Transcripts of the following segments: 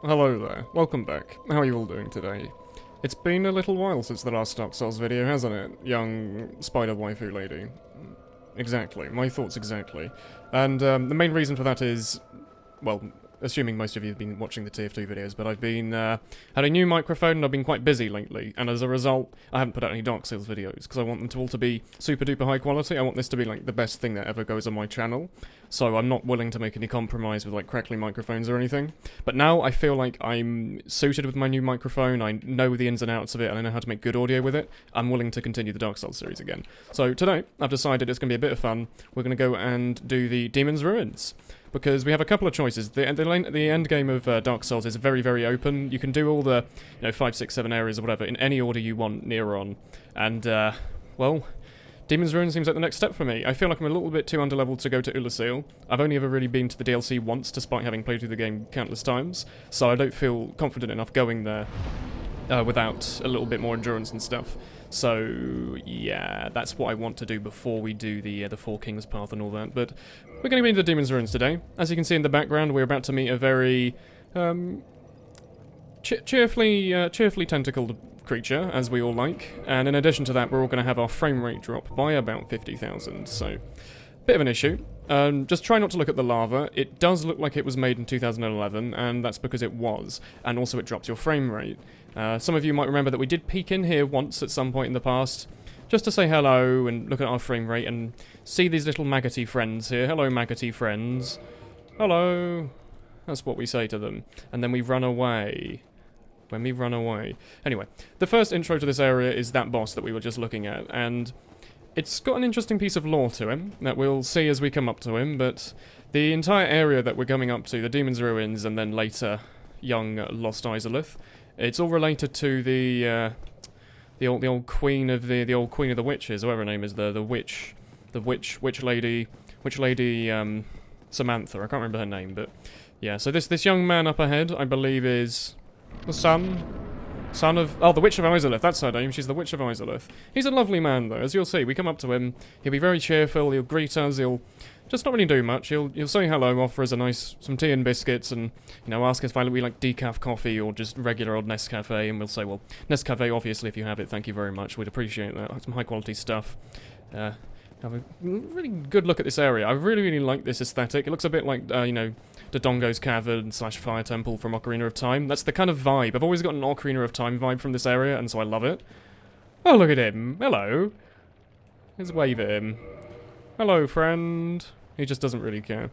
Hello there, welcome back. How are you all doing today? It's been a little while since the last Dark Souls video, hasn't it? Young spider waifu lady. Exactly, my thoughts exactly. And the main reason for that is, well, assuming most of you have been watching the TF2 videos, but I've been, had a new microphone and I've been quite busy lately, and as a result, I haven't put out any Dark Souls videos, because I want them to all to be super duper high quality. I want this to be, like, the best thing that ever goes on my channel, so I'm not willing to make any compromise with, like, crackly microphones or anything. But now I feel like I'm suited with my new microphone, I know the ins and outs of it, and I know how to make good audio with it. I'm willing to continue the Dark Souls series again. So today, I've decided it's going to be a bit of fun. We're going to go and do the Demon's Ruins. Because we have a couple of choices. The end game of Dark Souls is very, very open. You can do all the, 5, 6, 7 areas or whatever in any order you want, near on. And, well, Demon's Ruins seems like the next step for me. I feel like I'm a little bit too underleveled to go to Woolen. I've only ever really been to the DLC once, despite having played through the game countless times. So I don't feel confident enough going there without a little bit more endurance and stuff. So, yeah, that's what I want to do before we do the Four Kings path and all that. But we're going to be in the Demon's Ruins today. As you can see in the background, we're about to meet a very cheerfully tentacled creature, as we all like. And in addition to that, we're all going to have our frame rate drop by about 50,000. So, bit of an issue. Just try not to look at the lava. It does look like it was made in 2011, and that's because it was. And also it drops your frame rate. Some of you might remember that we did peek in here once at some point in the past, just to say hello and look at our frame rate and see these little maggoty friends here. Hello, maggoty friends. Hello. That's what we say to them. And then we run away. When we run away. Anyway, the first intro to this area is that boss that we were just looking at, and it's got an interesting piece of lore to him that we'll see as we come up to him, but the entire area that we're coming up to, the Demon's Ruins, and then later young Lost Ceaseless, it's all related to the old queen of the old queen of the witches, whatever her name is, the witch lady Samantha. I can't remember her name, but yeah. So this young man up ahead, I believe, is the son of... Oh, the Witch of Ceaseless, that's her name. She's the Witch of Ceaseless. He's a lovely man, though. As you'll see, we come up to him, he'll be very cheerful, he'll greet us, he'll just not really do much. He'll say hello, offer us some tea and biscuits, and, ask us if we like decaf coffee or just regular old Nescafe, and we'll say, well, Nescafe, obviously, if you have it, thank you very much. We'd appreciate that. Some high-quality stuff. Have a really good look at this area. I really, really like this aesthetic. It looks a bit like, Dodongo's Cavern / Fire Temple from Ocarina of Time. That's the kind of vibe. I've always got an Ocarina of Time vibe from this area, and so I love it. Oh, look at him. Hello. Let's wave at him. Hello, friend. He just doesn't really care.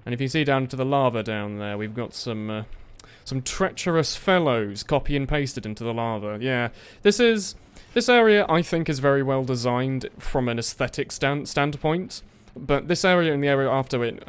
And if you see down to the lava down there, we've got some treacherous fellows copy and pasted into the lava. Yeah, this area, I think, is very well designed from an aesthetic standpoint, but this area and the area after it,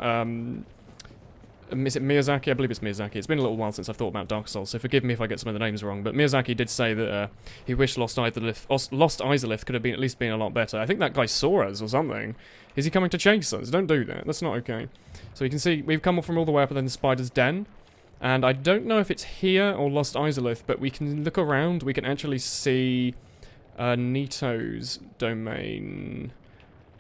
is it Miyazaki? I believe it's Miyazaki. It's been a little while since I've thought about Dark Souls, so forgive me if I get some of the names wrong, but Miyazaki did say that he wished Lost Ceaseless could have at least been a lot better. I think that guy saw us or something. Is he coming to chase us? Don't do that. That's not okay. So you can see, we've come from all the way up and then the spider's den. And I don't know if it's here or Lost Ceaseless, but we can look around. We can actually see Nito's domain.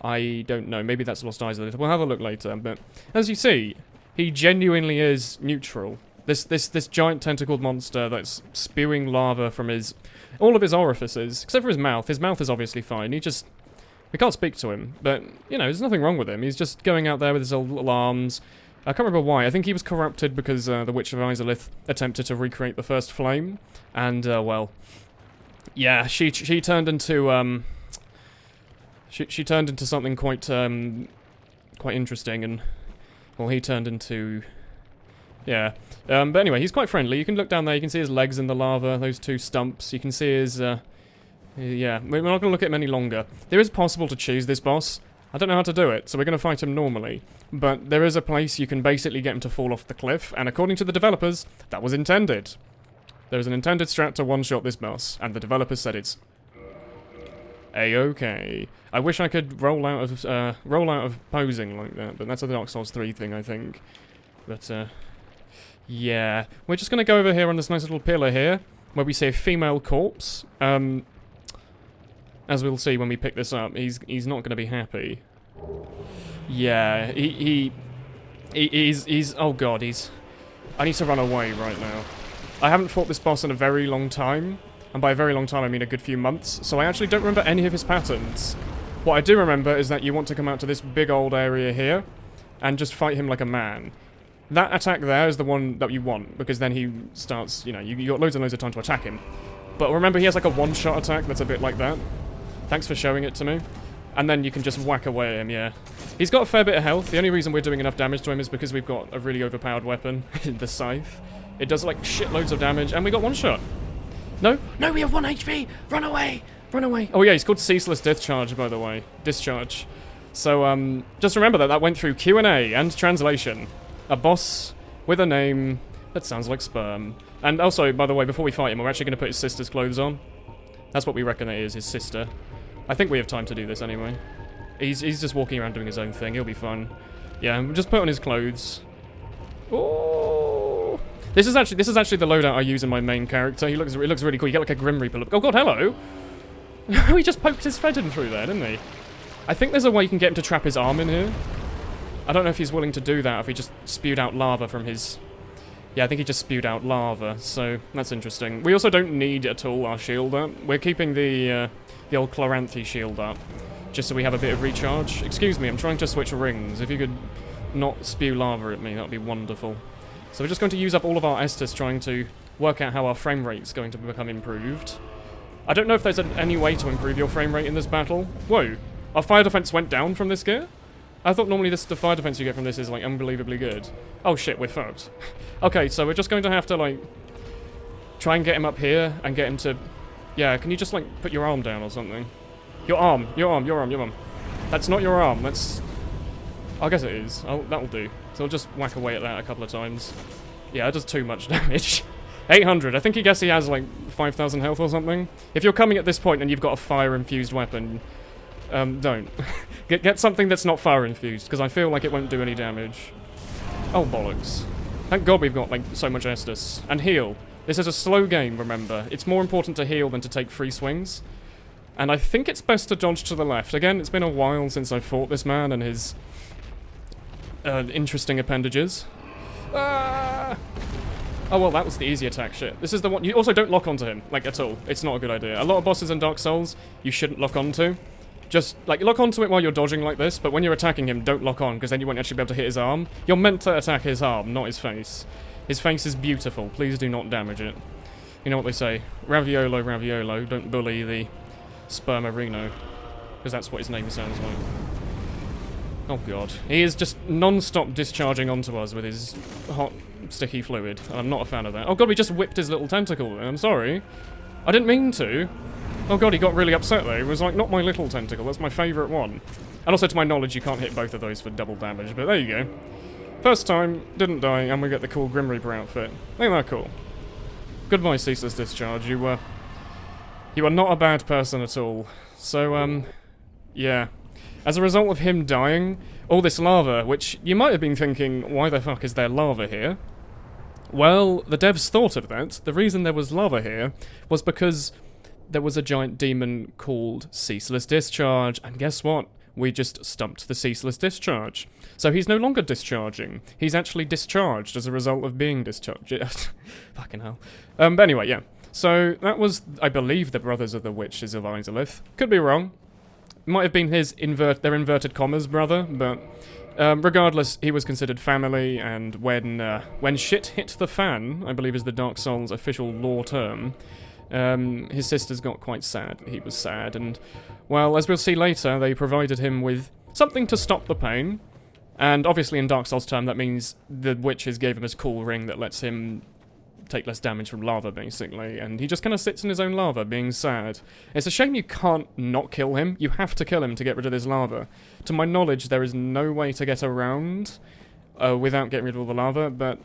I don't know. Maybe that's Lost Ceaseless. We'll have a look later. But as you see, he genuinely is neutral. This giant tentacled monster that's spewing lava from all of his orifices, except for his mouth. His mouth is obviously fine. We can't speak to him, but, there's nothing wrong with him. He's just going out there with his old little arms. I can't remember why. I think he was corrupted because the Witch of Ceaseless attempted to recreate the first flame. And, well, yeah, she turned into, she turned into something quite interesting, and, well, he turned into... Yeah. But anyway, he's quite friendly. You can look down there, you can see his legs in the lava, those two stumps. You can see his, yeah, we're not going to look at him any longer. There is possible to choose this boss. I don't know how to do it, so we're going to fight him normally. But there is a place you can basically get him to fall off the cliff, and according to the developers, that was intended. There is an intended strat to one-shot this boss, and the developers said it's A-okay. I wish I could roll out of posing like that, but that's a Dark Souls 3 thing, I think. But, yeah. We're just going to go over here on this nice little pillar here, where we see a female corpse. As we'll see when we pick this up, he's not going to be happy. Yeah, he's oh god, I need to run away right now. I haven't fought this boss in a very long time, and by a very long time I mean a good few months, so I actually don't remember any of his patterns. What I do remember is that you want to come out to this big old area here, and just fight him like a man. That attack there is the one that you want, because then he starts, you know, you got loads and loads of time to attack him. But remember, he has like a one-shot attack that's a bit like that. Thanks for showing it to me. And then you can just whack away at him, yeah. He's got a fair bit of health. The only reason we're doing enough damage to him is because we've got a really overpowered weapon, the scythe. It does like shitloads of damage, and we got one shot. No? No, we have 1 HP! Run away! Run away! Oh yeah, he's called Ceaseless Discharge, by the way. Discharge. So, just remember that went through Q&A and translation. A boss with a name that sounds like sperm. And also, by the way, before we fight him, we're actually going to put his sister's clothes on. That's what we reckon it is, his sister. I think we have time to do this anyway. He's just walking around doing his own thing. He'll be fun. Yeah, we'll just put on his clothes. Oh! This is actually the loadout I use in my main character. It looks really cool. You get like a Grim Reaper look. Oh god, hello! He just poked his head in through there, didn't he? I think there's a way you can get him to trap his arm in here. I don't know if he's willing to do that, or if he just spewed out lava from his... Yeah, I think he just spewed out lava, so that's interesting. We also don't need at all our shield up. We're keeping the old Chloranthy shield up, just so we have a bit of recharge. Excuse me, I'm trying to switch rings. If you could not spew lava at me, that would be wonderful. So we're just going to use up all of our Estus trying to work out how our frame rate's going to become improved. I don't know if there's any way to improve your frame rate in this battle. Whoa, our fire defense went down from this gear? I thought normally the fire defense you get from this is, like, unbelievably good. Oh shit, we're fucked. Okay, so we're just going to have to, like, try and get him up here and get him to... Yeah, can you just, like, put your arm down or something? Your arm. That's not your arm, that's... I guess it is. Oh, that'll do. So I'll just whack away at that a couple of times. Yeah, it does too much damage. 800. I think he has, like, 5,000 health or something. If you're coming at this point and you've got a fire-infused weapon... don't. Get something that's not fire-infused, because I feel like it won't do any damage. Oh, bollocks. Thank God we've got, like, so much Estus. And heal. This is a slow game, remember. It's more important to heal than to take free swings. And I think it's best to dodge to the left. Again, it's been a while since I fought this man and his... interesting appendages. Ah! Oh, well, that was the easy attack, shit. This is the one... You also don't lock onto him, like, at all. It's not a good idea. A lot of bosses in Dark Souls, you shouldn't lock onto. Just, like, lock onto it while you're dodging like this, but when you're attacking him, don't lock on, because then you won't actually be able to hit his arm. You're meant to attack his arm, not his face. His face is beautiful. Please do not damage it. You know what they say. Raviolo, raviolo, don't bully the spermarino. Because that's what his name sounds like. Oh god. He is just non-stop discharging onto us with his hot, sticky fluid. I'm not a fan of that. Oh god, we just whipped his little tentacle. I'm sorry. I didn't mean to. Oh god, he got really upset there. He was like, not my little tentacle, that's my favourite one. And also, to my knowledge, you can't hit both of those for double damage, but there you go. First time, didn't die, and we get the cool Grim Reaper outfit. Ain't that cool? Goodbye, Ceaseless Discharge. You are not a bad person at all. So, yeah. As a result of him dying, all this lava, which you might have been thinking, why the fuck is there lava here? Well, the devs thought of that. The reason there was lava here was because... there was a giant demon called Ceaseless Discharge, and guess what? We just stumped the Ceaseless Discharge. So he's no longer discharging. He's actually discharged as a result of being discharged. Fucking hell. But anyway, yeah. So that was, I believe, the brothers of the Witches of Isolith. Could be wrong. Might have been his their inverted commas brother, but regardless, he was considered family, and when shit hit the fan, I believe is the Dark Souls official lore term, his sisters got quite sad. He was sad, and, well, as we'll see later, they provided him with something to stop the pain. And obviously in Dark Souls term, that means the witches gave him his cool ring that lets him take less damage from lava, basically. And he just kind of sits in his own lava, being sad. It's a shame you can't not kill him. You have to kill him to get rid of this lava. To my knowledge, there is no way to get around without getting rid of all the lava, but...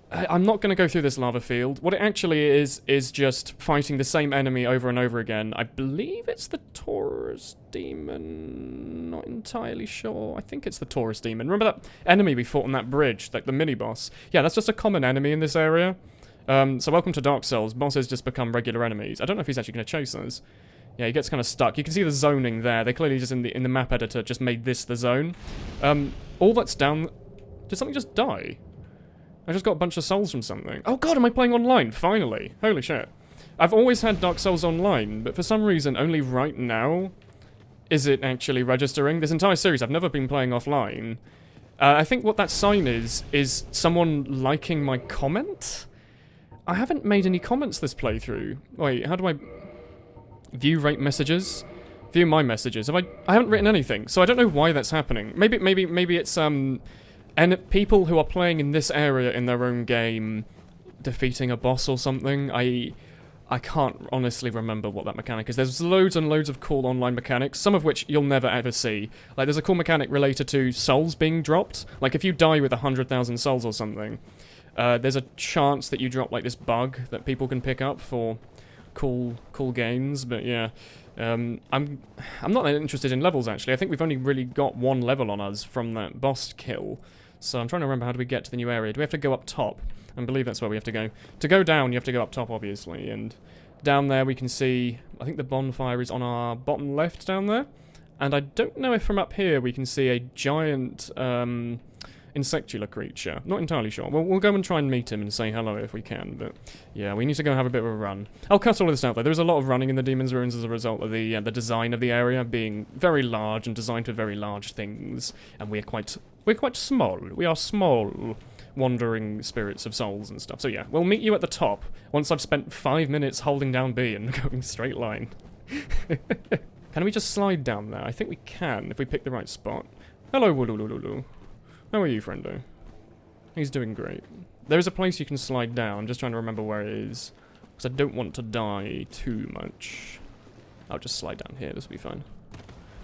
I'm not going to go through this lava field. What it actually is just fighting the same enemy over and over again. I believe it's the Taurus Demon. Not entirely sure. I think it's the Taurus Demon. Remember that enemy we fought on that bridge? Like the mini-boss? Yeah, that's just a common enemy in this area. So welcome to Dark Souls. Bosses just become regular enemies. I don't know if he's actually going to chase us. Yeah, he gets kind of stuck. You can see the zoning there. They clearly just in the map editor just made this the zone. All that's down... Did something just die? I just got a bunch of souls from something. Oh god, am I playing online? Finally. Holy shit. I've always had Dark Souls online, but for some reason, only right now is it actually registering. This entire series, I've never been playing offline. I think what that sign is someone liking my comment? I haven't made any comments this playthrough. Wait, how do I... View rate messages? View my messages. I haven't written anything, so I don't know why that's happening. Maybe it's, and people who are playing in this area in their own game defeating a boss or something. I can't honestly remember what that mechanic is. There's loads and loads of cool online mechanics, some of which you'll never ever see. Like, there's a cool mechanic related to souls being dropped. Like, if you die with 100,000 souls or something, there's a chance that you drop, like, this bug that people can pick up for cool gains. But, yeah. I'm not that interested in levels, actually. I think we've only really got one level on us from that boss kill. So I'm trying to remember, how do we get to the new area? Do we have to go up top? I believe that's where we have to go. To go down, you have to go up top, obviously, and down there we can see, I think the bonfire is on our bottom left down there, and I don't know if from up here we can see a giant, insectular creature. Not entirely sure. We'll go and try and meet him and say hello if we can, but yeah, we need to go and have a bit of a run. I'll cut all of this out, though. There was a lot of running in the Demon's Ruins as a result of the design of the area being very large and designed for very large things, and we're quite small. We are small, wandering spirits of souls and stuff. So yeah, we'll meet you at the top once I've spent 5 minutes holding down B and going straight line. Can we just slide down there? I think we can if we pick the right spot. Hello, Woolen. How are you, friendo? He's doing great. There is a place you can slide down. I'm just trying to remember where it is, because I don't want to die too much. I'll just slide down here. This will be fine.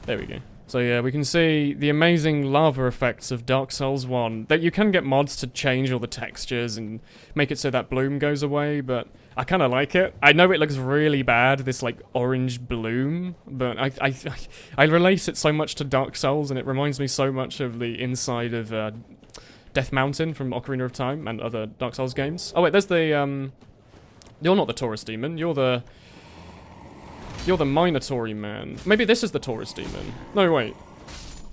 There we go. So yeah, we can see the amazing lava effects of Dark Souls 1. That you can get mods to change all the textures and make it so that bloom goes away, but I kind of like it. I know it looks really bad, this like orange bloom, but I relate it so much to Dark Souls, and it reminds me so much of the inside of Death Mountain from Ocarina of Time and other Dark Souls games. Oh wait, there's the you're not the Taurus Demon, you're the Minotaur man. Maybe this is the Taurus Demon. No, wait.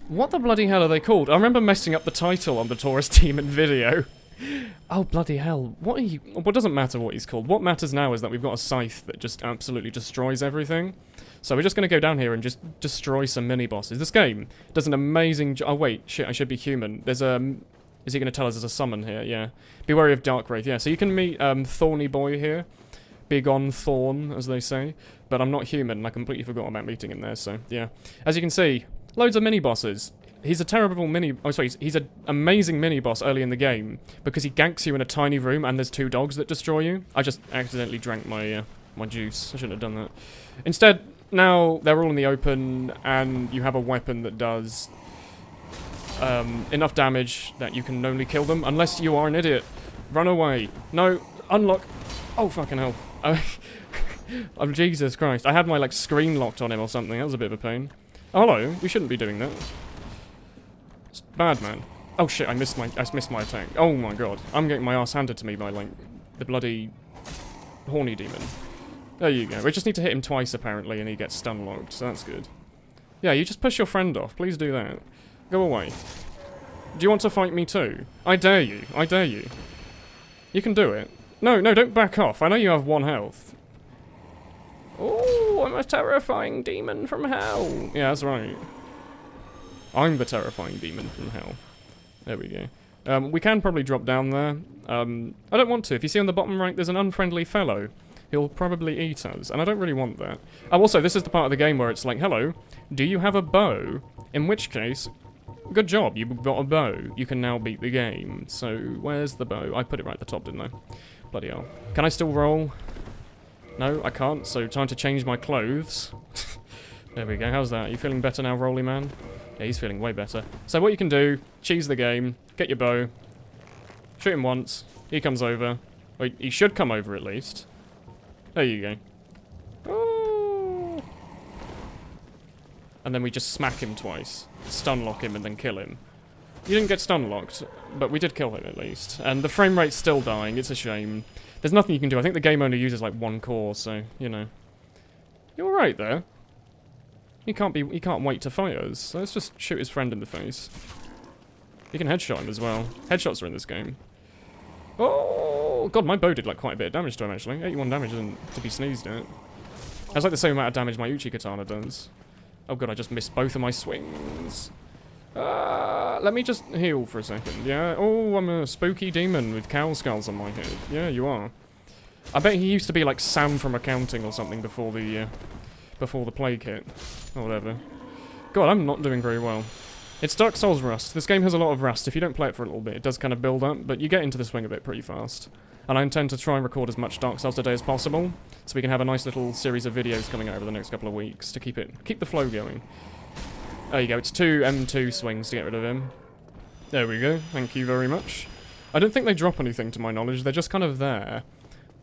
What the bloody hell are they called? I remember messing up the title on the Taurus Demon video. Oh, bloody hell. What are you... Well, it doesn't matter what he's called. What matters now is that we've got a scythe that just absolutely destroys everything. So we're just going to go down here and just destroy some mini-bosses. This game does an amazing job... Oh, wait. Shit, I should be human. There's a... Is he going to tell us there's a summon here? Yeah. Be wary of Dark Wraith. Yeah, so you can meet Thorny Boy here. Big on Thorn, as they say. But I'm not human, and I completely forgot about meeting him there, so yeah. As you can see, loads of mini-bosses. He's a terrible Oh, sorry, he's an amazing mini-boss early in the game, because he ganks you in a tiny room, and there's 2 dogs that destroy you. I just accidentally drank my, my juice. I shouldn't have done that. Instead, now they're all in the open, and you have a weapon that does enough damage that you can only kill them, unless you are an idiot. Run away. No, unlock. Oh, fucking hell. Oh, Jesus Christ. I had my, like, screen locked on him or something. That was a bit of a pain. Oh, hello. We shouldn't be doing that. It's bad, man. Oh, shit. I missed my attack. Oh, my God. I'm getting my ass handed to me by, like, the bloody horny demon. There you go. We just need to hit him twice, apparently, and he gets stun locked, so that's good. Yeah, you just push your friend off. Please do that. Go away. Do you want to fight me too? I dare you. I dare you. You can do it. No, no, don't back off. I know you have 1 health. Oh, I'm a terrifying demon from hell. Yeah, that's right. I'm the terrifying demon from hell. There we go. We can probably drop down there. I don't want to. If you see on the bottom right, there's an unfriendly fellow. He'll probably eat us, and I don't really want that. Oh, also, this is the part of the game where it's like, hello, do you have a bow? In which case, good job, you've got a bow. You can now beat the game. So, where's the bow? I put it right at the top, didn't I? Bloody hell. Can I still roll? No, I can't, so time to change my clothes. There we go, how's that? Are you feeling better now, Rolly Man? Yeah, he's feeling way better. So what you can do, cheese the game, get your bow, shoot him once, he comes over. Wait, he should come over at least. There you go. Oh. And then we just smack him twice, stun lock him and then kill him. You didn't get stun locked, but we did kill him at least. And the frame rate's still dying, it's a shame. There's nothing you can do. I think the game only uses like 1 core, so, you know. You're alright there. He can't wait to fight us. So let's just shoot his friend in the face. You can headshot him as well. Headshots are in this game. Oh, God, my bow did, like, quite a bit of damage to him, actually. 81 damage isn't to be sneezed at. That's like the same amount of damage my Uchi katana does. Oh, God, I just missed both of my swings. Let me just heal for a second, yeah? Oh, I'm a spooky demon with cow skulls on my head. Yeah, you are. I bet he used to be like Sam from accounting or something before the plague hit. Or whatever. God, I'm not doing very well. It's Dark Souls rust. This game has a lot of rust. If you don't play it for a little bit, it does kind of build up, but you get into the swing of it pretty fast. And I intend to try and record as much Dark Souls today as possible, so we can have a nice little series of videos coming out over the next couple of weeks to keep the flow going. There you go, it's 2 M2 swings to get rid of him. There we go, thank you very much. I don't think they drop anything to my knowledge, they're just kind of there.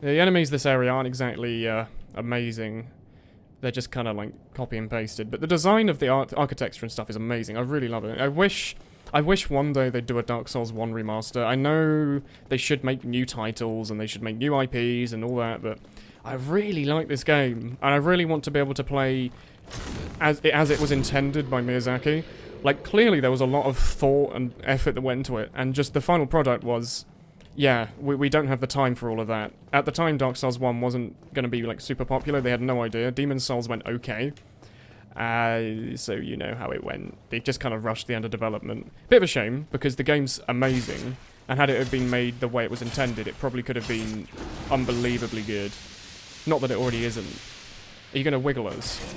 The enemies this area aren't exactly amazing. They're just kind of like copy and pasted. But the design of the architecture and stuff is amazing. I really love it. I wish one day they'd do a Dark Souls 1 remaster. I know they should make new titles and they should make new IPs and all that, but I really like this game. And I really want to be able to play as it was intended by Miyazaki. Like, clearly there was a lot of thought and effort that went into it, and just the final product was... Yeah, we don't have the time for all of that. At the time, Dark Souls 1 wasn't going to be, like, super popular. They had no idea. Demon's Souls went okay. So you know how it went. They just kind of rushed the end of development. Bit of a shame, because the game's amazing. And had it have been made the way it was intended, it probably could have been unbelievably good. Not that it already isn't. Are you going to wiggle us?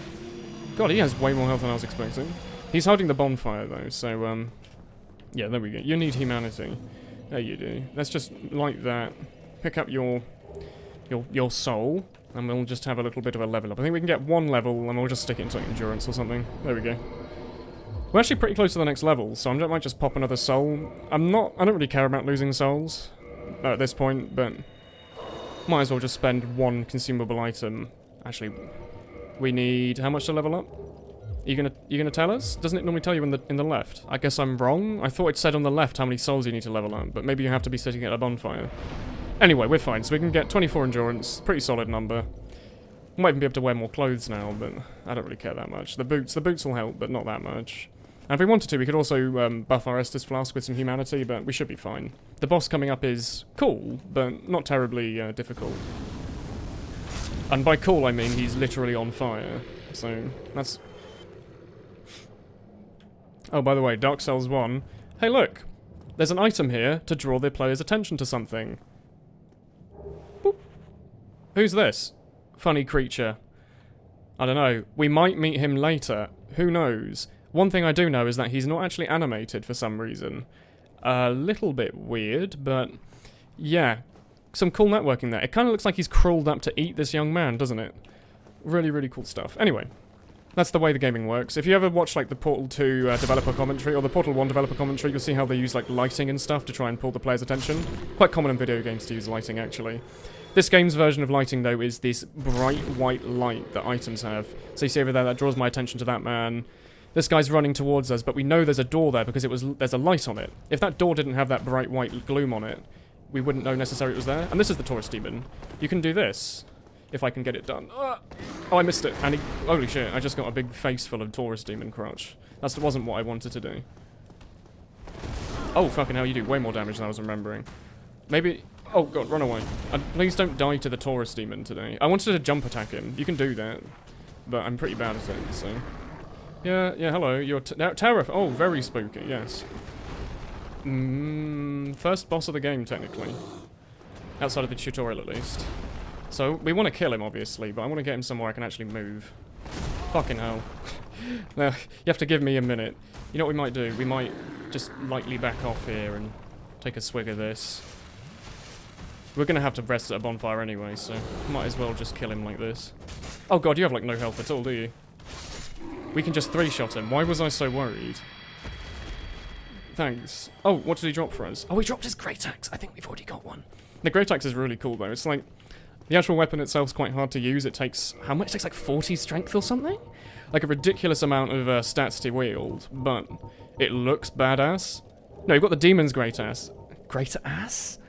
God, he has way more health than I was expecting. He's holding the bonfire, though, so, yeah, there we go. You need humanity. There you do. Let's just, like that, pick up your soul, and we'll just have a little bit of a level up. I think we can get 1 level, and we'll just stick it into endurance or something. There we go. We're actually pretty close to the next level, so I might just pop another soul. I don't really care about losing souls at this point, but might as well just spend 1 consumable item. Actually, we need how much to level up? You gonna tell us? Doesn't it normally tell you in the left? I guess I'm wrong. I thought it said on the left how many souls you need to level up, but maybe you have to be sitting at a bonfire. Anyway, we're fine. So we can get 24 endurance, pretty solid number. Might even be able to wear more clothes now, but I don't really care that much. The boots will help, but not that much. And if we wanted to, we could also buff our Estus Flask with some humanity, but we should be fine. The boss coming up is cool, but not terribly difficult. And by cool, I mean he's literally on fire. So that's... Oh, by the way, Dark Souls 1. Hey, look! There's an item here to draw the player's attention to something. Boop. Who's this? Funny creature. I don't know. We might meet him later. Who knows? One thing I do know is that he's not actually animated for some reason. A little bit weird, but... Yeah. Some cool networking there. It kind of looks like he's crawled up to eat this young man, doesn't it? Really, really cool stuff. Anyway. That's the way the gaming works. If you ever watch, like, the Portal 2 developer commentary, or the Portal 1 developer commentary, you'll see how they use, like, lighting and stuff to try and pull the player's attention. Quite common in video games to use lighting, actually. This game's version of lighting, though, is this bright white light that items have. So you see over there, that draws my attention to that man. This guy's running towards us, but we know there's a door there because there's a light on it. If that door didn't have that bright white gloom on it, we wouldn't know necessarily it was there. And this is the Taurus Demon. You can do this. If I can get it done. Oh, I missed it. And holy shit, I just got a big face full of Taurus Demon crotch. That wasn't what I wanted to do. Oh, fucking hell, you do way more damage than I was remembering. Maybe... Oh, God, run away. Please don't die to the Taurus Demon today. I wanted to jump attack him. You can do that. But I'm pretty bad at it, so... Yeah, hello. You're terrified. Oh, very spooky, yes. First boss of the game, technically. Outside of the tutorial, at least. So, we want to kill him, obviously, but I want to get him somewhere I can actually move. Fucking hell. Now, you have to give me a minute. You know what we might do? We might just lightly back off here and take a swig of this. We're going to have to rest at a bonfire anyway, so might as well just kill him like this. Oh god, you have like no health at all, do you? We can just 3-shot him. Why was I so worried? Thanks. Oh, what did he drop for us? Oh, he dropped his Great Axe. I think we've already got one. The Great Axe is really cool, though. It's like... The actual weapon itself is quite hard to use. It takes... How much? It takes like 40 strength or something? Like a ridiculous amount of stats to wield, but it looks badass. No, you've got the Demon's Great Ass. Great Ass?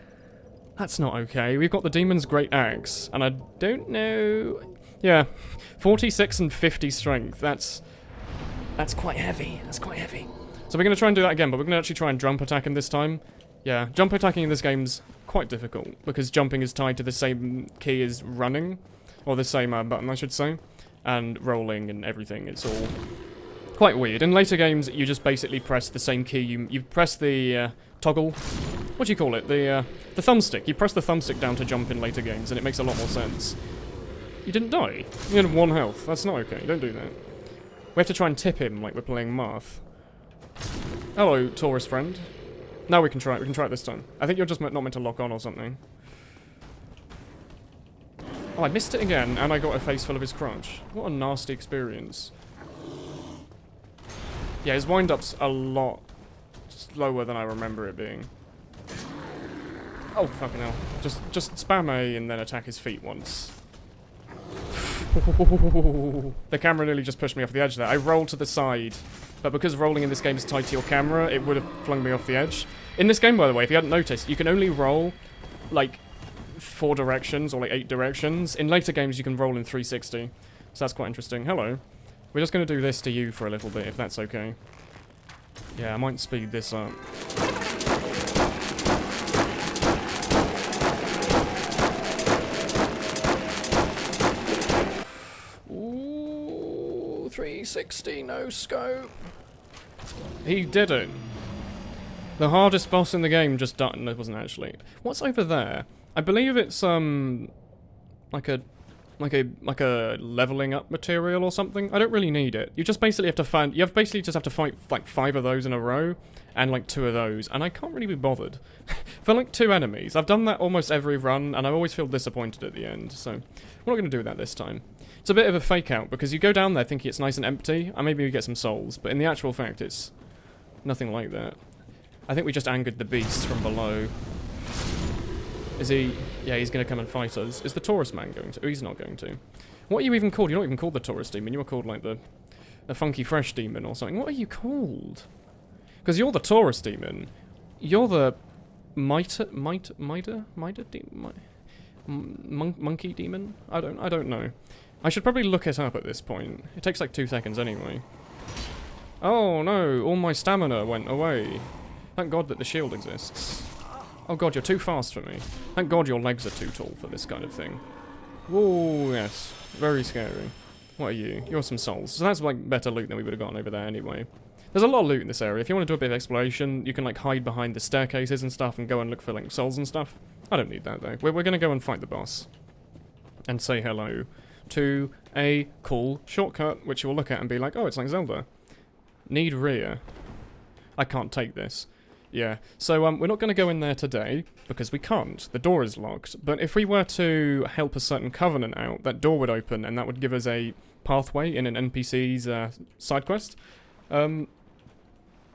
That's not okay. We've got the Demon's Great Axe, and I don't know... Yeah, 46 and 50 strength. That's quite heavy. That's quite heavy. So we're going to try and do that again, but we're going to actually try and jump attack him this time. Yeah, jump attacking in this game's quite difficult, because jumping is tied to the same key as running, or the same button, I should say, and rolling and everything. It's all quite weird. In later games, you just basically press the same key. You press the toggle. What do you call it? The thumbstick. You press the thumbstick down to jump in later games, and it makes a lot more sense. You didn't die. You had 1 health. That's not okay. Don't do that. We have to try and tip him like we're playing math. Hello, tourist friend. Now we can try it. We can try it this time. I think you're just not meant to lock on or something. Oh, I missed it again, and I got a face full of his crunch. What a nasty experience. Yeah, his wind-up's a lot slower than I remember it being. Oh, fucking hell. Just spam A and then attack his feet once. The camera nearly just pushed me off the edge there. I rolled to the side, but because rolling in this game is tied to your camera, it would have flung me off the edge. In this game, by the way, if you hadn't noticed, you can only roll, like, 4 directions, or like 8 directions. In later games, you can roll in 360. So that's quite interesting. Hello. We're just going to do this to you for a little bit, if that's okay. Yeah, I might speed this up. Ooh, 360, no scope. He did it. The hardest boss in the game just died. No, it wasn't actually. What's over there? I believe it's like a leveling up material or something. I don't really need it. You just basically have to find. You basically just have to fight like 5 of those in a row, and like 2 of those. And I can't really be bothered for like 2 enemies. I've done that almost every run, and I always feel disappointed at the end. So we're not going to do that this time. It's a bit of a fake out because you go down there thinking it's nice and empty, and maybe we get some souls. But in the actual fact, it's nothing like that. I think we just angered the beast from below. Is he... Yeah, he's going to come and fight us. Is the tourist man going to? Oh, he's not going to. What are you even called? You're not even called the tourist demon. You were called, like, the funky fresh demon or something. What are you called? Because you're the tourist demon. You're the... Monkey demon? I don't know. I should probably look it up at this point. It takes, like, 2 seconds anyway. Oh, no. All my stamina went away. Thank God that the shield exists. Oh god, you're too fast for me. Thank God your legs are too tall for this kind of thing. Whoa, yes. Very scary. What are you? You're some souls. So that's like better loot than we would have gotten over there anyway. There's a lot of loot in this area. If you want to do a bit of exploration, you can like hide behind the staircases and stuff and go and look for like souls and stuff. I don't need that though. We're going to go and fight the boss. And say hello to a cool shortcut, which you'll look at and be like, oh, it's like Zelda. Need rear. I can't take this. Yeah, so we're not going to go in there today, because we can't. The door is locked. But if we were to help a certain covenant out, that door would open, and that would give us a pathway in an NPC's side quest. I'm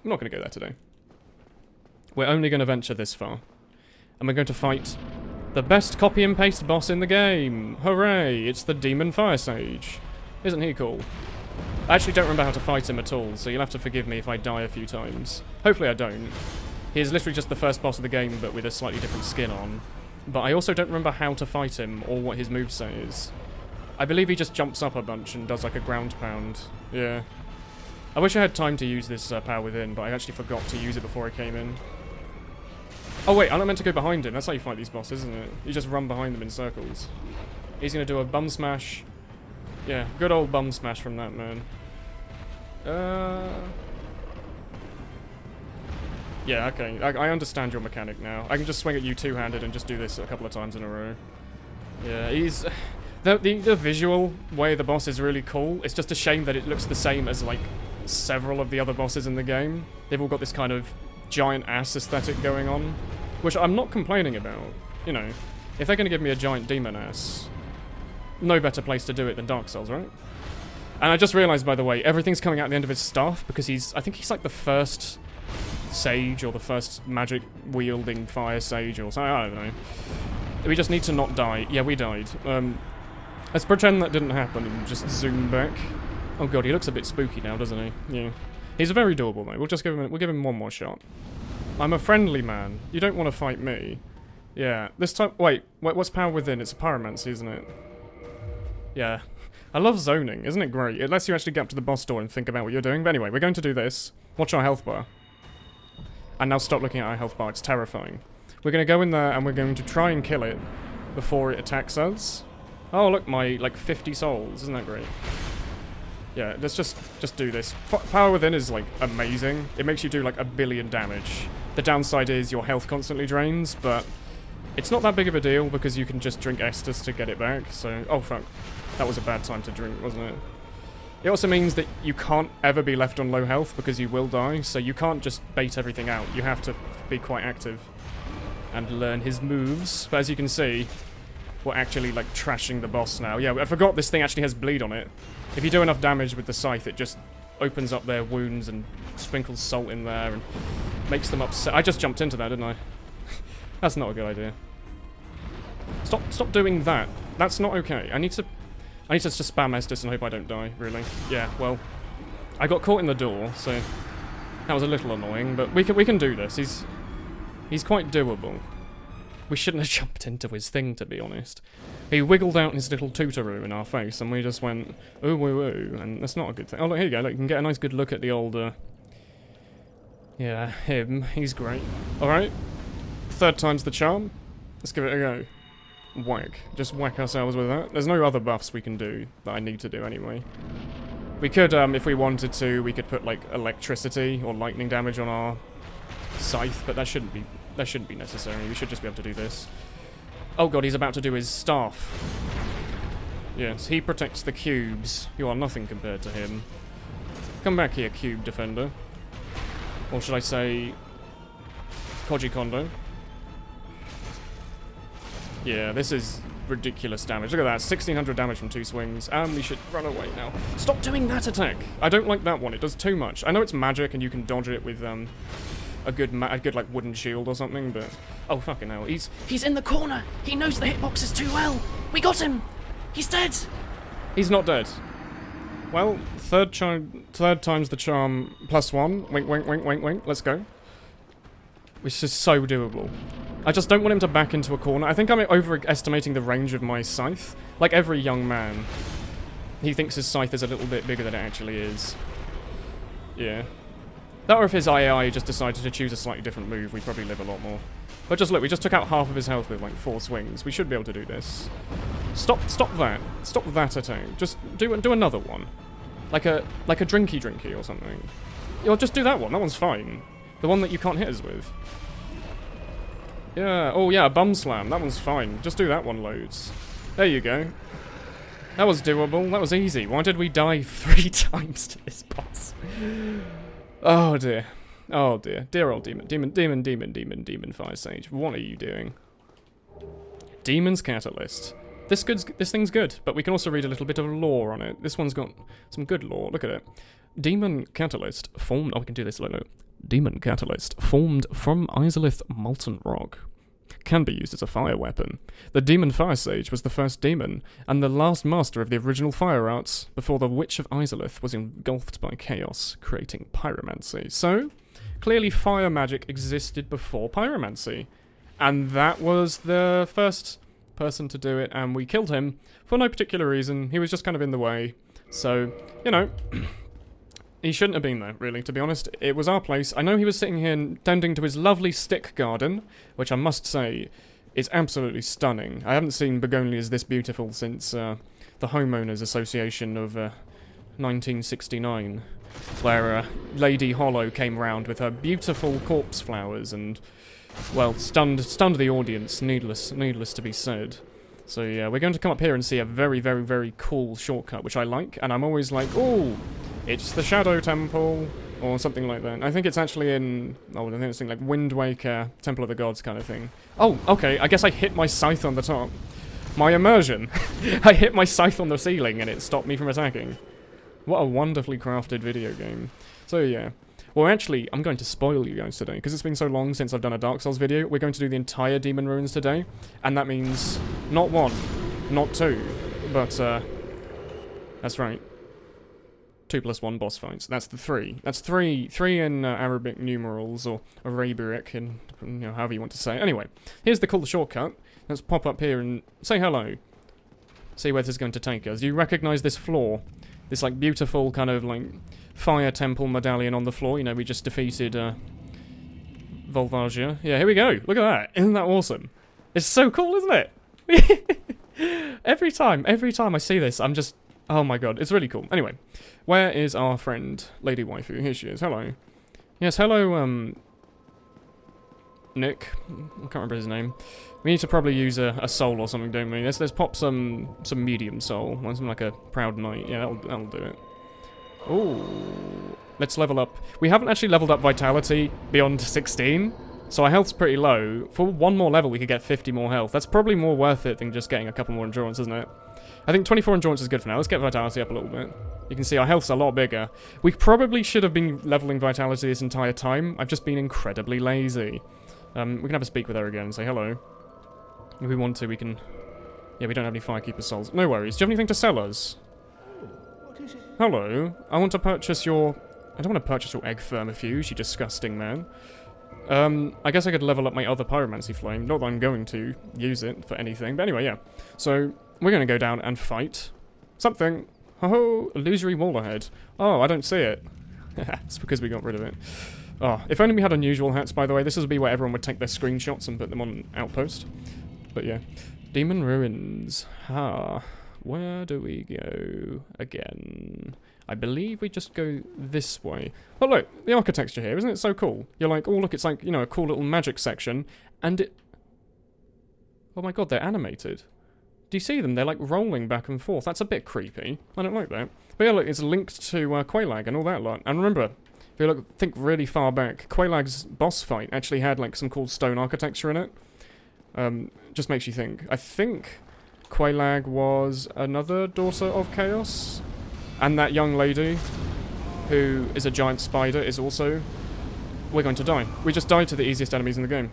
not going to go there today. We're only going to venture this far. And we're going to fight the best copy and paste boss in the game. Hooray, it's the Demon Firesage. Isn't he cool? I actually don't remember how to fight him at all, so you'll have to forgive me if I die a few times. Hopefully I don't. He is literally just the first boss of the game, but with a slightly different skin on. But I also don't remember how to fight him, or what his moveset is. I believe he just jumps up a bunch and does like a ground pound. Yeah. I wish I had time to use this power within, but I actually forgot to use it before I came in. Oh wait, I'm not meant to go behind him. That's how you fight these bosses, isn't it? You just run behind them in circles. He's gonna do a bum smash. Yeah, good old bum smash from that man. Yeah, okay. I understand your mechanic now. I can just swing at you two-handed and just do this a couple of times in a row. Yeah, he's... The visual way the boss is really cool. It's just a shame that it looks the same as, like, several of the other bosses in the game. They've all got this kind of giant ass aesthetic going on, which I'm not complaining about. You know, if they're going to give me a giant demon ass, no better place to do it than Dark Souls, right? And I just realized, by the way, everything's coming out at the end of his staff because I think he's like the first sage or the first magic wielding fire sage or something. I don't know. We just need to not die. Yeah, we died. Let's pretend that didn't happen and just zoom back. Oh god, he looks a bit spooky now, doesn't he? Yeah. He's very doable though. We'll give him one more shot. I'm a friendly man. You don't want to fight me. Yeah. This time. Wait. What's power within? It's a pyromancy, isn't it? Yeah. I love zoning, isn't it great? It lets you actually get up to the boss door and think about what you're doing. But anyway, we're going to do this. Watch our health bar. And now stop looking at our health bar, it's terrifying. We're going to go in there and we're going to try and kill it before it attacks us. Oh, look, my, like, 50 souls. Isn't that great? Yeah, let's just do this. Power Within is, like, amazing. It makes you do, like, 1 billion damage. The downside is your health constantly drains, but it's not that big of a deal because you can just drink Estus to get it back, so... Oh, fuck. That was a bad time to drink, wasn't it? It also means that you can't ever be left on low health because you will die, so you can't just bait everything out. You have to be quite active and learn his moves. But as you can see, we're actually, like, trashing the boss now. Yeah, I forgot this thing actually has bleed on it. If you do enough damage with the scythe, it just opens up their wounds and sprinkles salt in there and makes them upset. I just jumped into that, didn't I? That's not a good idea. Stop doing that. That's not okay. I need to just spam Estus and hope I don't die, really. Yeah, well, I got caught in the door, so that was a little annoying, but we can do this. He's quite doable. We shouldn't have jumped into his thing, to be honest. He wiggled out his little tootaroo in our face, and we just went, ooh, woo, woo, and that's not a good thing. Oh, look, here you go. Look, you can get a nice good look at the old, yeah, him. He's great. Alright. 3rd time's the charm. Let's give it a go. Whack. Just whack ourselves with that. There's no other buffs we can do that I need to do anyway. We could, if we wanted to, we could put, like, electricity or lightning damage on our scythe, but that shouldn't be necessary. We should just be able to do this. Oh god, he's about to do his staff. Yes, he protects the cubes. You are nothing compared to him. Come back here, cube defender. Or should I say... Koji Kondo. Yeah, this is ridiculous damage. Look at that, 1600 damage from 2 swings. And we should run away now. Stop doing that attack! I don't like that one, it does too much. I know it's magic and you can dodge it with, a good like wooden shield or something, but oh fucking hell, he's in the corner. He knows the hitboxes too well. We got him. He's dead. He's not dead. Well, third time's the charm +1. Wink, wink, wink, wink, wink. Let's go. Which is so doable. I just don't want him to back into a corner. I think I'm overestimating the range of my scythe. Like every young man, he thinks his scythe is a little bit bigger than it actually is. Yeah. That or if his AI just decided to choose a slightly different move, we'd probably live a lot more. But just look, we just took out half of his health with like 4 swings. We should be able to do this. Stop that. Stop that attack. Just do another one. Like a drinky or something. Or just do that one. That one's fine. The one that you can't hit us with. Yeah. Oh yeah, a bum slam. That one's fine. Just do that one loads. There you go. That was doable. That was easy. Why did we die 3 times to this boss? Oh dear. Oh dear. Dear old demon. Demon Firesage. What are you doing? Demon's Catalyst. This thing's good, but we can also read a little bit of lore on it. This one's got some good lore. Look at it. Demon Catalyst formed... Oh, we can do this. Look. Demon Catalyst formed from Ceaseless molten rock. Can be used as a fire weapon. The Demon Firesage was the first demon, and the last master of the original fire arts, before the Witch of Ceaseless was engulfed by chaos, creating pyromancy. So, clearly fire magic existed before pyromancy. And that was the first person to do it, and we killed him for no particular reason. He was just kind of in the way. So, you know... He shouldn't have been there, really, to be honest. It was our place. I know he was sitting here tending to his lovely stick garden, which I must say is absolutely stunning. I haven't seen begonias this beautiful since the Homeowners Association of 1969, where Lady Hollow came round with her beautiful corpse flowers and, well, stunned the audience, needless to be said. So yeah, we're going to come up here and see a very, very, very cool shortcut, which I like, and I'm always like, ooh, it's the Shadow Temple, or something like that. I think it's actually in, oh, I think it's in like Wind Waker, Temple of the Gods kind of thing. Oh, okay, I guess I hit my scythe on the top. My immersion. I hit my scythe on the ceiling and it stopped me from attacking. What a wonderfully crafted video game. So yeah. Well, actually, I'm going to spoil you guys today, because it's been so long since I've done a Dark Souls video. We're going to do the entire Demon Ruins today, and that means not 1, not 2, but, that's right. 2 + 1 boss fights. That's the 3. That's 3 in Arabic numerals, or Arabic, and you know, however you want to say it. Anyway, here's the cool shortcut. Let's pop up here and say hello. See where this is going to take us. Do you recognize this floor? This, like, beautiful kind of, like, fire temple medallion on the floor. You know, we just defeated, Volvagia. Yeah, here we go. Look at that. Isn't that awesome? It's so cool, isn't it? Every time I see this, I'm just... Oh my god, it's really cool. Anyway, where is our friend, Lady Waifu? Here she is. Hello. Yes, hello, Nick. I can't remember his name. We need to probably use a soul or something, don't we? Let's pop some medium soul. Something like a proud knight. Yeah, that'll do it. Ooh. Let's level up. We haven't actually leveled up vitality beyond 16, so our health's pretty low. For one more level, we could get 50 more health. That's probably more worth it than just getting a couple more endurance, isn't it? I think 24 endurance is good for now. Let's get vitality up a little bit. You can see our health's a lot bigger. We probably should have been leveling vitality this entire time. I've just been incredibly lazy. We can have a speak with her again and say hello. If we want to, we can... Yeah, we don't have any Firekeeper souls. No worries. Do you have anything to sell us? Hello. I want to purchase your... I don't want to purchase your egg thermifuge, you disgusting man. I guess I could level up my other pyromancy flame. Not that I'm going to use it for anything. But anyway, yeah. So, we're going to go down and fight something. Ho-ho! Illusory wall ahead. Oh, I don't see it. It's because we got rid of it. Oh, if only we had unusual hats, by the way. This would be where everyone would take their screenshots and put them on Outpost. But yeah. Demon Ruins. Where do we go again? I believe we just go this way. Oh look, the architecture here, isn't it so cool? You're like, oh look, it's like, you know, a cool little magic section. And it... Oh my god, they're animated. Do you see them? They're like rolling back and forth. That's a bit creepy. I don't like that. But yeah, look, it's linked to Quelaag and all that lot. And remember, if you look, think really far back, Quelaag's boss fight actually had like some cool stone architecture in it. Just makes you think. I think Quelaag was another daughter of Chaos. And that young lady, who is a giant spider, is also... We're going to die. We just died to the easiest enemies in the game.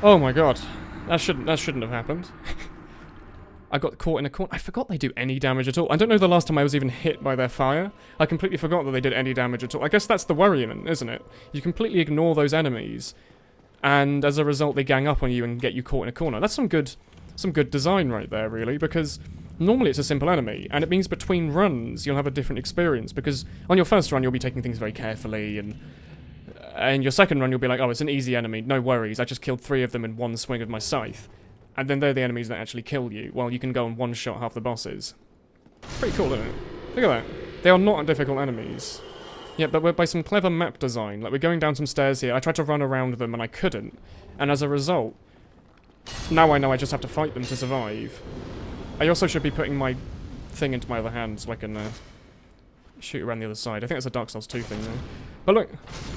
Oh my god. That shouldn't have happened. I got caught in a corner. I forgot they do any damage at all. I don't know the last time I was even hit by their fire. I completely forgot that they did any damage at all. I guess that's the worry, isn't it? You completely ignore those enemies, and as a result they gang up on you and get you caught in a corner. That's some good design right there, really, because normally it's a simple enemy, and it means between runs you'll have a different experience, because on your first run you'll be taking things very carefully, and your second run you'll be like, oh, it's an easy enemy, no worries, I just killed 3 of them in one swing of my scythe. And then they're the enemies that actually kill you, while you can go and one-shot half the bosses. Pretty cool, isn't it? Look at that. They are not difficult enemies. Yeah, but we're by some clever map design. Like, we're going down some stairs here. I tried to run around them, and I couldn't. And as a result, now I know I just have to fight them to survive. I also should be putting my thing into my other hand so I can shoot around the other side. I think that's a Dark Souls 2 thing, though. But look,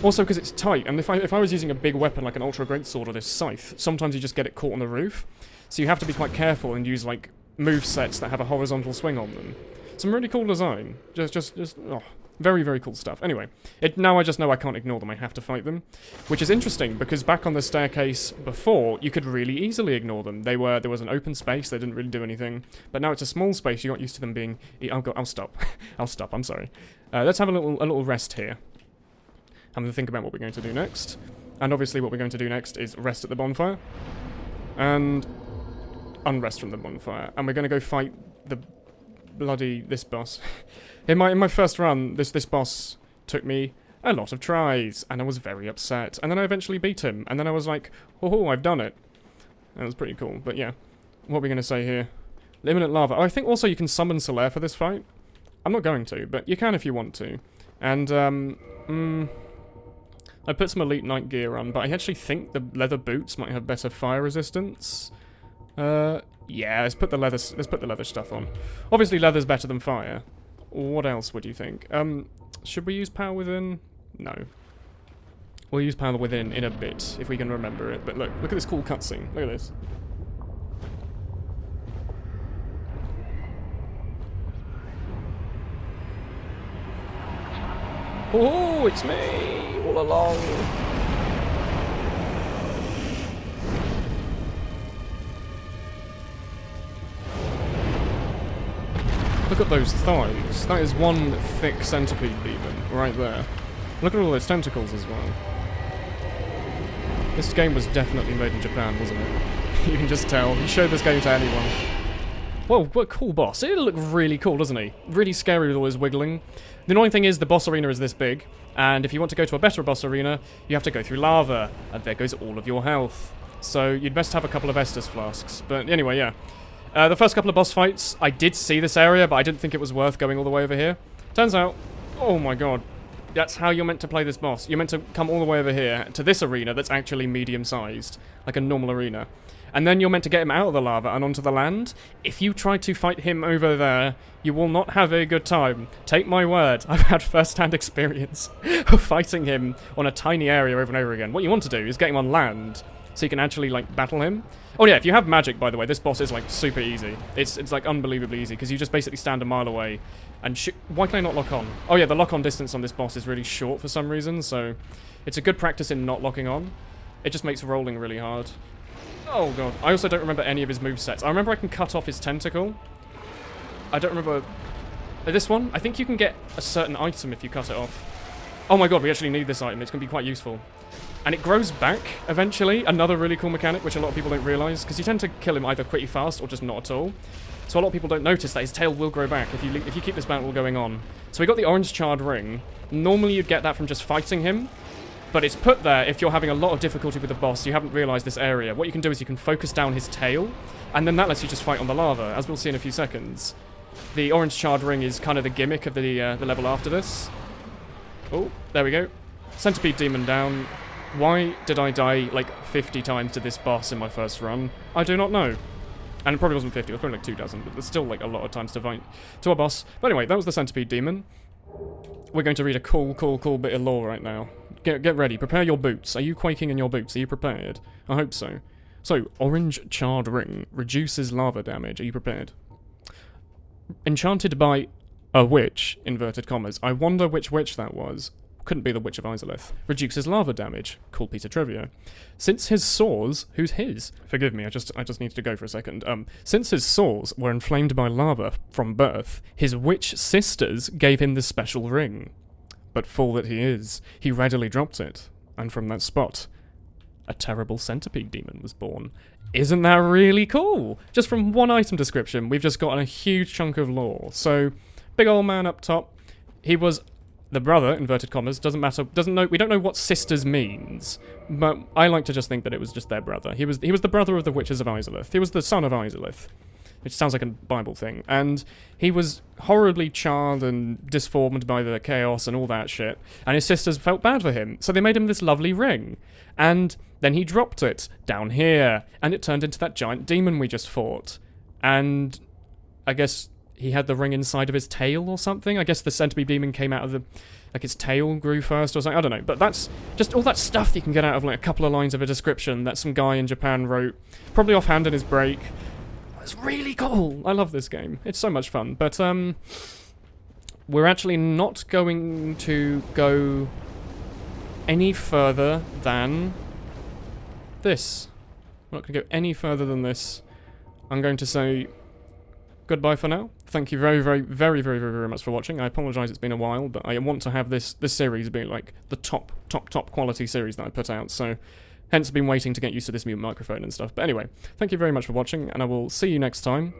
also because it's tight, and if I was using a big weapon like an Ultra Great Sword or this scythe, sometimes you just get it caught on the roof. So you have to be quite careful and use, like, move sets that have a horizontal swing on them. Some really cool design. Oh, very, very cool stuff. Anyway, now I just know I can't ignore them, I have to fight them. Which is interesting, because back on the staircase before, you could really easily ignore them. There was an open space, they didn't really do anything. But now it's a small space, you got used to them being... I'll stop. I'll stop, I'm sorry. Let's have a little rest here. I'm going to think about what we're going to do next. And obviously what we're going to do next is rest at the bonfire. And unrest from the bonfire. And we're going to go fight the this boss. In my first run, this boss took me a lot of tries. And I was very upset. And then I eventually beat him. And then I was like, oh, I've done it. That was pretty cool. But yeah, what are we going to say here? Imminent lava. Oh, I think also you can summon Solaire for this fight. I'm not going to, but you can if you want to. And, I put some Elite Knight gear on, but I actually think the leather boots might have better fire resistance. Yeah, let's put the leather stuff on. Obviously, leather's better than fire. What else would you think? Should we use Power Within? No. We'll use Power Within in a bit, if we can remember it. But look at this cool cutscene. Look at this. Oh, it's me! All along! Look at those thighs. That is one thick Centipede Demon, right there. Look at all those tentacles as well. This game was definitely made in Japan, wasn't it? You can just tell. You show this game to anyone. Whoa, what a cool boss. He look really cool, doesn't he? Really scary with all his wiggling. The annoying thing is the boss arena is this big, And if you want to go to a better boss arena, you have to go through lava, and there goes all of your health. So you'd best have a couple of Estus flasks. But anyway, yeah. The first couple of boss fights, I did see this area, but I didn't think it was worth going all the way over here. Turns out, oh my god, that's how you're meant to play this boss. You're meant to come all the way over here to this arena that's actually medium-sized, like a normal arena. And then you're meant to get him out of the lava and onto the land. If you try to fight him over there, you will not have a good time. Take my word, I've had first-hand experience of fighting him on a tiny area over and over again. What you want to do is get him on land, so you can actually, like, battle him. Oh yeah, if you have magic, by the way, this boss is, like, super easy. It's like, unbelievably easy, because you just basically stand a mile away and shoot. Why can I not lock on? Oh yeah, the lock-on distance on this boss is really short for some reason, so it's a good practice in not locking on. It just makes rolling really hard. Oh god, I also don't remember any of his movesets. I remember I can cut off his tentacle. I don't remember... this one? I think you can get a certain item if you cut it off. Oh my god, we actually need this item. It's going to be quite useful. And it grows back, eventually. Another really cool mechanic, which a lot of people don't realise, because you tend to kill him either pretty fast or just not at all. So a lot of people don't notice that his tail will grow back if you keep this battle going on. So we got the orange charred ring. Normally you'd get that from just fighting him, but it's put there if you're having a lot of difficulty with the boss, you haven't realised this area. What you can do is you can focus down his tail, and then that lets you just fight on the lava, as we'll see in a few seconds. The orange charred ring is kind of the gimmick of the level after this. Oh, there we go. Centipede Demon down. Why did I die like 50 times to this boss in my first run? I do not know. And it probably wasn't 50, it was probably like 2 dozen, but there's still like a lot of times to fight to a boss. But anyway, that was the Centipede Demon. We're going to read a cool bit of lore right now. Get ready, prepare your boots. Are you quaking in your boots? Are you prepared? I hope so. So, orange charred ring reduces lava damage. Are you prepared? Enchanted by a witch, inverted commas. I wonder which witch that was. Couldn't be the Witch of Ceaseless. Reduces lava damage. Cool piece of trivia. Since his sores... Who's his? Forgive me, I just needed to go for a second. Since his sores were inflamed by lava from birth, his witch sisters gave him this special ring. But fool that he is, he readily dropped it. And from that spot, a terrible centipede demon was born. Isn't that really cool? Just from one item description, we've just gotten a huge chunk of lore. So, big old man up top. He was... the brother, inverted commas, doesn't matter, we don't know what sisters means, but I like to just think that it was just their brother. He was the brother of the Witches of Ceaseless. He was the son of Ceaseless, which sounds like a Bible thing, and he was horribly charred and disformed by the chaos and all that shit, and his sisters felt bad for him, so they made him this lovely ring, and then he dropped it down here, and it turned into that giant demon we just fought, and I guess... he had the ring inside of his tail or something. I guess the Centipede Demon came out of the... like his tail grew first or something. I don't know. But that's just all that stuff you can get out of like a couple of lines of a description that some guy in Japan wrote. Probably offhand in his break. It's really cool. I love this game. It's so much fun. But we're actually not going to go any further than this. We're not going to go any further than this. I'm going to say... goodbye for now. Thank you very much for watching. I apologise it's been a while, but I want to have this series be like the top quality series that I put out, so hence been waiting to get used to this new microphone and stuff. But anyway, thank you very much for watching, and I will see you next time,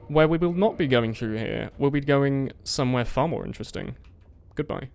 where we will not be going through here. We'll be going somewhere far more interesting. Goodbye.